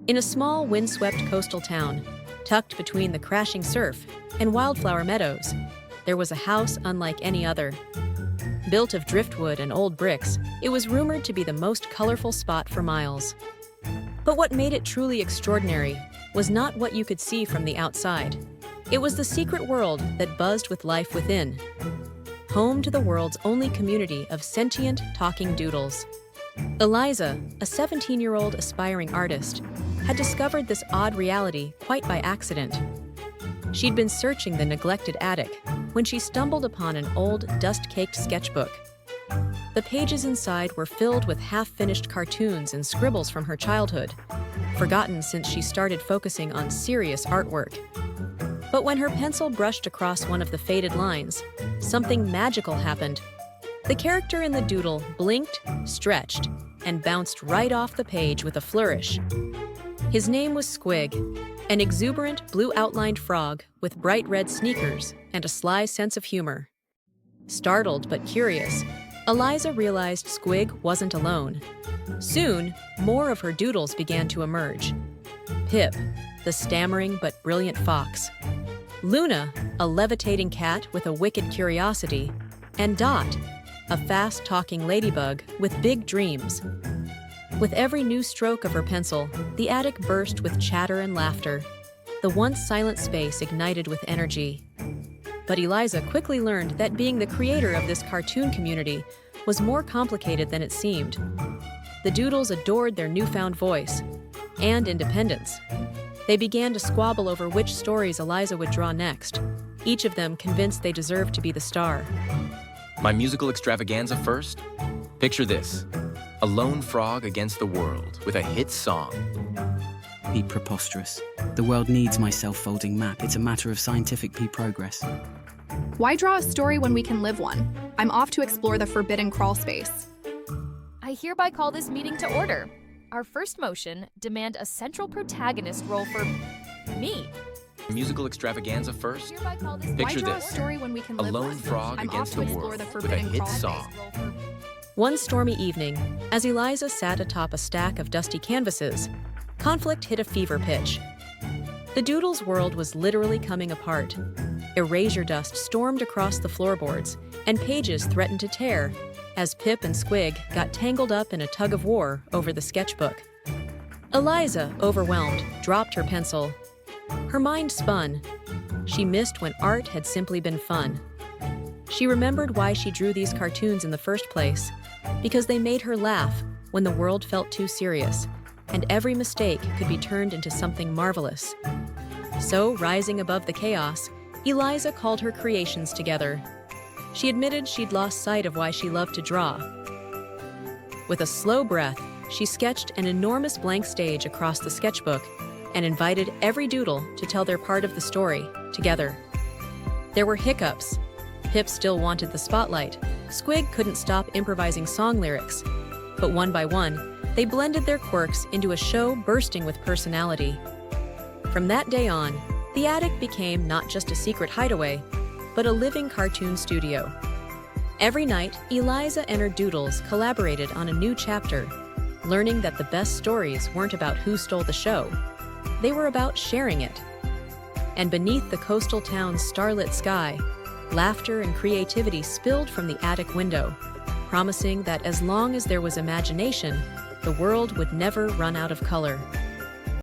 In a small, windswept coastal town, tucked between the crashing surf and wildflower meadows, there was a house unlike any other. Built of driftwood and old bricks, it was rumored to be the most colorful spot for miles. But what made it truly extraordinary was not what you could see from the outside. It was the secret world that buzzed with life within. Home to the world's only community of sentient, talking doodles. Eliza, a 17-year-old aspiring artist, had discovered this odd reality quite by accident. She'd been searching the neglected attic when she stumbled upon an old, dust-caked sketchbook. The pages inside were filled with half-finished cartoons and scribbles from her childhood, forgotten since she started focusing on serious artwork. But when her pencil brushed across one of the faded lines, something magical happened. The character in the doodle blinked, stretched, and bounced right off the page with a flourish. His name was Squig, an exuberant, blue-outlined frog with bright red sneakers and a sly sense of humor. Startled but curious, Eliza realized Squig wasn't alone. Soon, more of her doodles began to emerge. Pip, the stammering but brilliant fox. Luna, a levitating cat with a wicked curiosity. And Dot, a fast-talking ladybug with big dreams. With every new stroke of her pencil, the attic burst with chatter and laughter. The once silent space ignited with energy. But Eliza quickly learned that being the creator of this cartoon community was more complicated than it seemed. The doodles adored their newfound voice and independence. They began to squabble over which stories Eliza would draw next, each of them convinced they deserved to be the star. My musical extravaganza first? Picture this. A lone frog against the world with a hit song. Be preposterous. The world needs my self-folding map. It's a matter of scientific progress. Why draw a story when we can live one? I'm off to explore the forbidden crawl space. I hereby call this meeting to order. Our first motion, demand a central protagonist role for me. Musical extravaganza first? Hereby call this Picture Why draw this. a story when we can A live lone one? frog I'm against off to the explore world the with a forbidden hit crawl song. space. One stormy evening, as Eliza sat atop a stack of dusty canvases, conflict hit a fever pitch. The doodles' world was literally coming apart. Erasure dust stormed across the floorboards, and pages threatened to tear as Pip and Squig got tangled up in a tug-of-war over the sketchbook. Eliza, overwhelmed, dropped her pencil. Her mind spun. She missed when art had simply been fun. She remembered why she drew these cartoons in the first place, because they made her laugh when the world felt too serious, and every mistake could be turned into something marvelous. So, rising above the chaos, Eliza called her creations together. She admitted she'd lost sight of why she loved to draw. With a slow breath, she sketched an enormous blank stage across the sketchbook and invited every doodle to tell their part of the story, together. There were hiccups. Pip still wanted the spotlight. Squig couldn't stop improvising song lyrics. But one by one, they blended their quirks into a show bursting with personality. From that day on, the attic became not just a secret hideaway, but a living cartoon studio. Every night, Eliza and her doodles collaborated on a new chapter, learning that the best stories weren't about who stole the show. They were about sharing it. And beneath the coastal town's starlit sky, laughter and creativity spilled from the attic window, promising that as long as there was imagination, the world would never run out of color.